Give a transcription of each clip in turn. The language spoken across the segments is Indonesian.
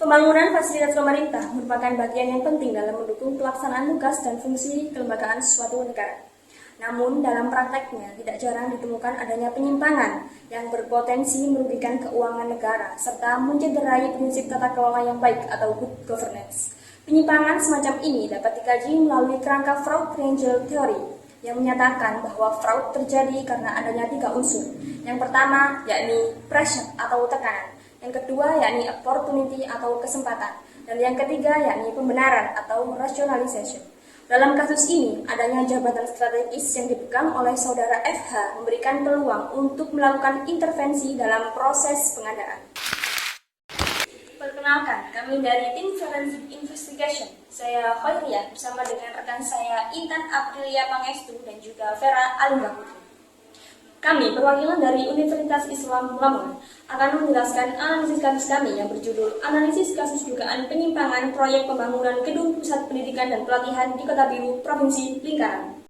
Pembangunan fasilitas pemerintah merupakan bagian yang penting dalam mendukung pelaksanaan tugas dan fungsi kelembagaan suatu negara. Namun, dalam prakteknya tidak jarang ditemukan adanya penyimpangan yang berpotensi merugikan keuangan negara serta mencederai prinsip tata kelola yang baik atau good governance. Penyimpangan semacam ini dapat dikaji melalui kerangka fraud triangle theory yang menyatakan bahwa fraud terjadi karena adanya 3 unsur. Yang pertama yakni pressure atau tekanan, yang kedua yakni opportunity atau kesempatan, dan yang ketiga yakni pembenaran atau rationalization. Dalam kasus ini, adanya jabatan strategis yang dipegang oleh saudara FH memberikan peluang untuk melakukan intervensi dalam proses pengadaan. Perkenalkan, kami dari tim Forensic Investigation. Saya Khairia bersama dengan rekan saya Intan Aprilia Pangestu dan juga Vera Alingga Putri. Kami, perwakilan dari Universitas Islam Lamongan, akan menjelaskan analisis kasus kami yang berjudul Analisis Kasus Dugaan Penyimpangan Proyek Pembangunan Gedung Pusat Pendidikan dan Pelatihan di Kota Biru, Provinsi Lingkaran.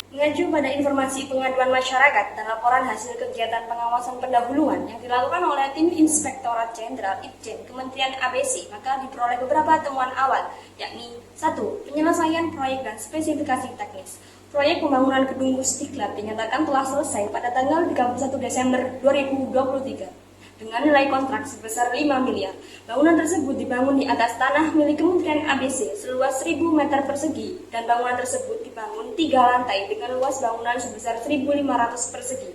Mengacu pada informasi pengaduan masyarakat dan laporan hasil kegiatan pengawasan pendahuluan yang dilakukan oleh tim Inspektorat Jenderal Itjen Kementerian ABC, maka diperoleh beberapa temuan awal, yakni 1. Penyelesaian proyek dan spesifikasi teknis. Proyek pembangunan gedung Istiqlal dinyatakan telah selesai pada tanggal 31 Desember 2023 dengan nilai kontrak sebesar 5 miliar. Bangunan tersebut dibangun di atas tanah milik Kementerian ABC seluas 1.000 meter persegi dan bangunan tersebut dibangun 3 lantai dengan luas bangunan sebesar 1.500 persegi.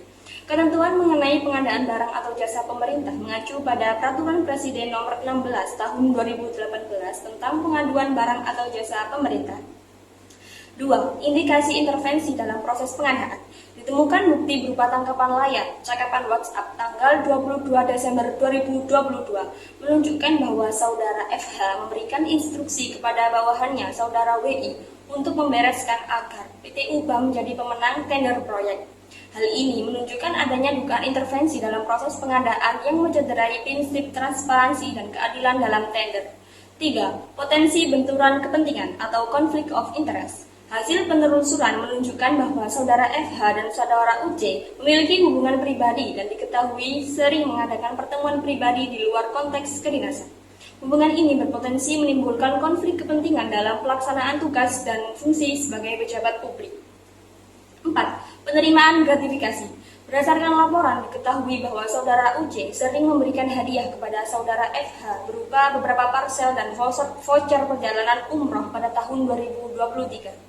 Ketentuan mengenai pengadaan barang atau jasa pemerintah mengacu pada Peraturan Presiden Nomor 16 Tahun 2018 tentang pengaduan barang atau jasa pemerintah. 2. Indikasi intervensi dalam proses pengadaan. Ditemukan bukti berupa tangkapan layar, cakapan WhatsApp tanggal 22 Desember 2022 menunjukkan bahwa saudara FH memberikan instruksi kepada bawahannya saudara WI untuk membereskan agar PT UBA menjadi pemenang tender proyek. Hal ini menunjukkan adanya dugaan intervensi dalam proses pengadaan yang mencederai prinsip transparansi dan keadilan dalam tender. 3. Potensi benturan kepentingan atau conflict of interest. Hasil penelusuran menunjukkan bahwa saudara FH dan saudara UC memiliki hubungan pribadi dan diketahui sering mengadakan pertemuan pribadi di luar konteks kedinasan. Hubungan ini berpotensi menimbulkan konflik kepentingan dalam pelaksanaan tugas dan fungsi sebagai pejabat publik. 4. Penerimaan gratifikasi. Berdasarkan laporan diketahui bahwa saudara UC sering memberikan hadiah kepada saudara FH berupa beberapa parcel dan voucher perjalanan umroh pada tahun 2023.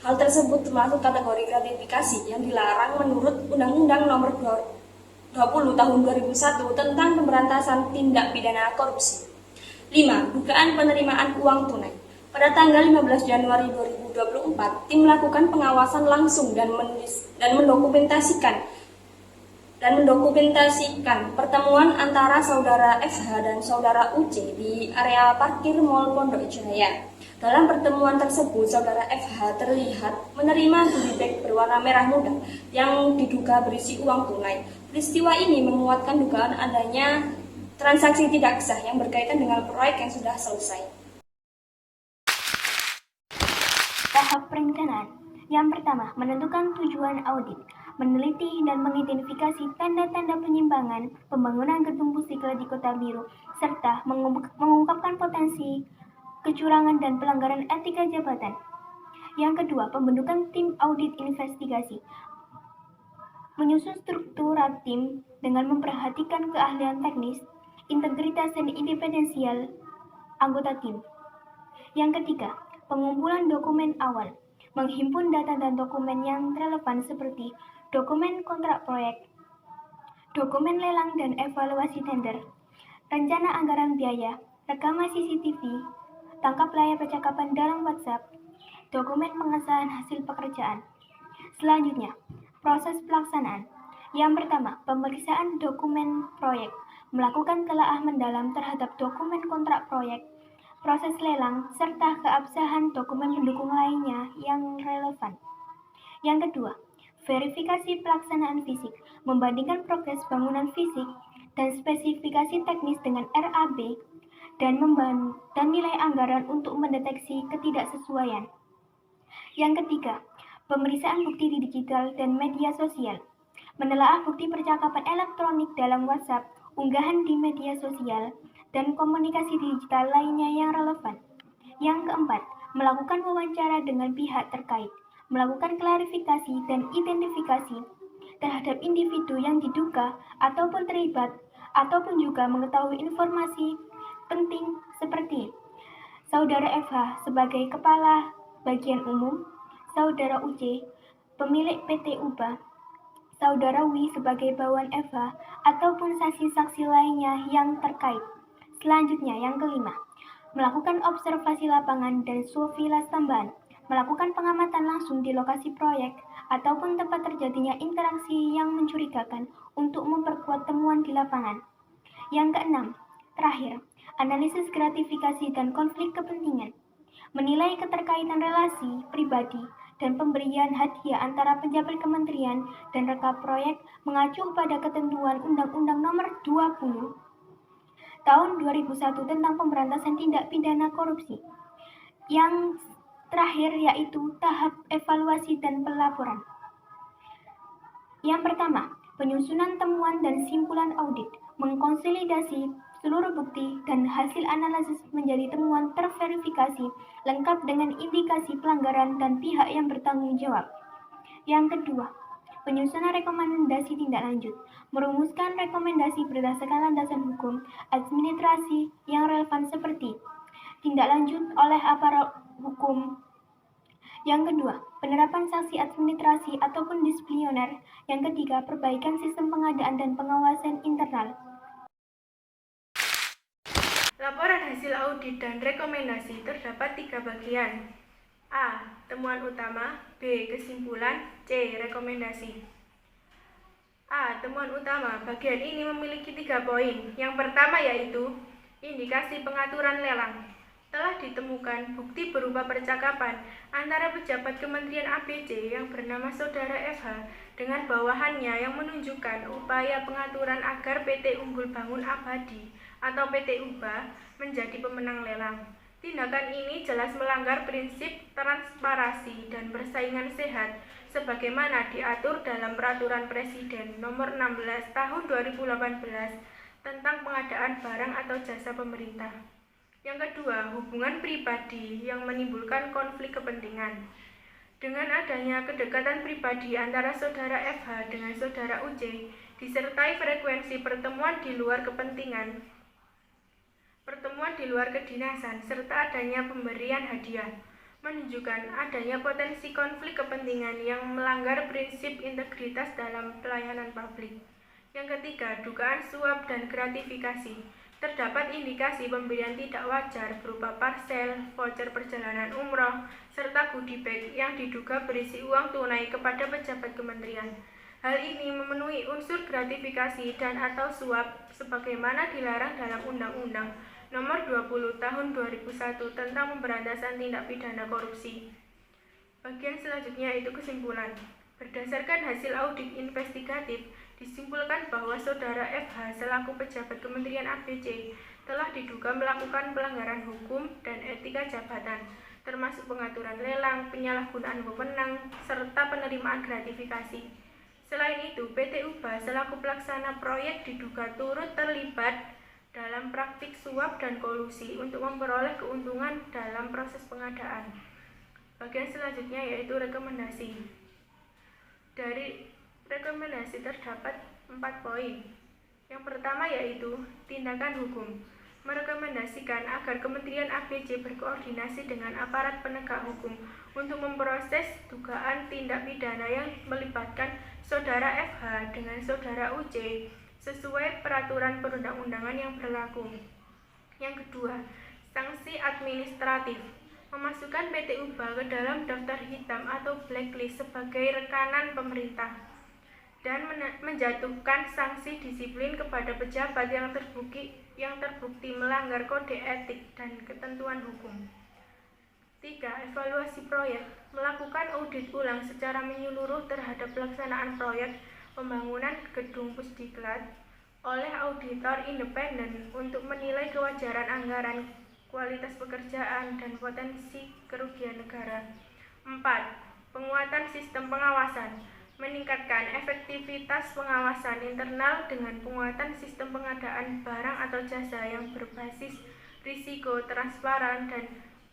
Hal tersebut termasuk kategori gratifikasi yang dilarang menurut Undang-Undang Nomor 20 Tahun 2001 tentang Pemberantasan Tindak Pidana Korupsi. 5. Dugaan penerimaan uang tunai. Pada tanggal 15 Januari 2024, tim melakukan pengawasan langsung dan mendokumentasikan pertemuan antara saudara FH dan saudara UC di area parkir Mall Pondok Jaya. Dalam pertemuan tersebut, saudara FH terlihat menerima goodie bag berwarna merah muda yang diduga berisi uang tunai. Peristiwa ini menguatkan dugaan adanya transaksi tidak sah yang berkaitan dengan proyek yang sudah selesai. Tahap perencanaan. Yang pertama, menentukan tujuan audit, meneliti dan mengidentifikasi tanda-tanda penyimpangan pembangunan gedung Istiqlal di Kota Biru, serta mengungkapkan potensi kecurangan dan pelanggaran etika jabatan. Yang kedua, pembentukan tim audit investigasi, menyusun struktur tim dengan memperhatikan keahlian teknis, integritas dan independensial anggota tim. Yang ketiga, pengumpulan dokumen awal, menghimpun data dan dokumen yang relevan seperti dokumen kontrak proyek, dokumen lelang dan evaluasi tender, rencana anggaran biaya, rekaman CCTV, tangkap layar percakapan dalam WhatsApp, dokumen pengesahan hasil pekerjaan. Selanjutnya, proses pelaksanaan. Yang pertama, pemeriksaan dokumen proyek, melakukan telaah mendalam terhadap dokumen kontrak proyek, proses lelang, serta keabsahan dokumen pendukung lainnya yang relevan. Yang kedua, verifikasi pelaksanaan fisik, membandingkan progres bangunan fisik dan spesifikasi teknis dengan RAB, dan nilai anggaran untuk mendeteksi ketidaksesuaian. Yang ketiga, pemeriksaan bukti di digital dan media sosial, menelaah bukti percakapan elektronik dalam WhatsApp unggahan di media sosial, dan komunikasi digital lainnya yang relevan. Yang keempat, melakukan wawancara dengan pihak terkait, melakukan klarifikasi dan identifikasi terhadap individu yang diduga ataupun terlibat, ataupun juga mengetahui informasi penting seperti Saudara FH sebagai Kepala Bagian Umum, Saudara UC, pemilik PT UBA, Saudara W sebagai bawahan FH, ataupun saksi-saksi lainnya yang terkait. Selanjutnya, yang kelima, melakukan observasi lapangan dan surveillance tambahan, melakukan pengamatan langsung di lokasi proyek ataupun tempat terjadinya interaksi yang mencurigakan untuk memperkuat temuan di lapangan. Yang keenam, terakhir, analisis gratifikasi dan konflik kepentingan, menilai keterkaitan relasi pribadi dan pemberian hadiah antara pejabat kementerian dan rekap proyek mengacu pada ketentuan Undang-Undang Nomor 20 Tahun 2001 tentang pemberantasan tindak pidana korupsi. Yang terakhir yaitu tahap evaluasi dan pelaporan. Yang pertama, penyusunan temuan dan simpulan audit, mengkonsolidasi seluruh bukti dan hasil analisis menjadi temuan terverifikasi lengkap dengan indikasi pelanggaran dan pihak yang bertanggung jawab. Yang kedua, penyusunan rekomendasi tindak lanjut, merumuskan rekomendasi berdasarkan landasan hukum administrasi yang relevan seperti tindak lanjut oleh aparat hukum. Yang kedua, penerapan sanksi administrasi ataupun disipliner. Yang ketiga, perbaikan sistem pengadaan dan pengawasan internal. Laporan hasil audit dan rekomendasi terdapat 3 bagian. A. Temuan utama. B. Kesimpulan. C. Rekomendasi. A. Temuan utama. Bagian ini memiliki 3 poin. Yang pertama yaitu indikasi pengaturan lelang. Telah ditemukan bukti berupa percakapan antara pejabat Kementerian ABC yang bernama Saudara FH dengan bawahannya yang menunjukkan upaya pengaturan agar PT Unggul Bangun Abadi atau PT UBA menjadi pemenang lelang. Tindakan ini jelas melanggar prinsip transparansi dan persaingan sehat sebagaimana diatur dalam Peraturan Presiden Nomor 16 Tahun 2018 tentang pengadaan barang atau jasa pemerintah. Yang kedua, hubungan pribadi yang menimbulkan konflik kepentingan. Dengan adanya kedekatan pribadi antara Saudara FH dengan Saudara UC, disertai frekuensi pertemuan di luar kepentingan, pertemuan di luar kedinasan, serta adanya pemberian hadiah, menunjukkan adanya potensi konflik kepentingan yang melanggar prinsip integritas dalam pelayanan publik. Yang ketiga, dugaan suap dan gratifikasi. Terdapat indikasi pemberian tidak wajar berupa parsel, voucher perjalanan umroh, serta goodie bag yang diduga berisi uang tunai kepada pejabat kementerian. Hal ini memenuhi unsur gratifikasi dan atau suap sebagaimana dilarang dalam Undang-Undang Nomor 20 Tahun 2001 tentang Pemberantasan Tindak Pidana Korupsi. Bagian selanjutnya yaitu kesimpulan. Berdasarkan hasil audit investigatif, disimpulkan bahwa Saudara FH selaku pejabat Kementerian ABC telah diduga melakukan pelanggaran hukum dan etika jabatan, termasuk pengaturan lelang, penyalahgunaan wewenang, serta penerimaan gratifikasi. Selain itu, PT UBA selaku pelaksana proyek diduga turut terlibat dalam praktik suap dan kolusi untuk memperoleh keuntungan dalam proses pengadaan. Bagian selanjutnya yaitu rekomendasi. Dari rekomendasi terdapat 4 poin. Yang pertama yaitu tindakan hukum. Merekomendasikan agar Kementerian ABC berkoordinasi dengan aparat penegak hukum untuk memproses dugaan tindak pidana yang melibatkan Saudara FH dengan Saudara UC sesuai peraturan perundang-undangan yang berlaku. Yang kedua, sanksi administratif. Memasukkan PT UBA ke dalam daftar hitam atau blacklist sebagai rekanan pemerintah dan menjatuhkan sanksi disiplin kepada pejabat yang terbukti melanggar kode etik dan ketentuan hukum. 3. Evaluasi proyek. Melakukan audit ulang secara menyeluruh terhadap pelaksanaan proyek pembangunan gedung Pusdiklat oleh auditor independen untuk menilai kewajaran anggaran, kualitas pekerjaan, dan potensi kerugian negara. 4. Penguatan sistem pengawasan. meningkatkan efektivitas pengawasan internal dengan penguatan sistem pengadaan barang atau jasa yang berbasis risiko, transparan, dan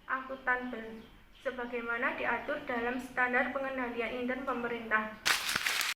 akuntabel, sebagaimana diatur dalam standar pengendalian intern pemerintah.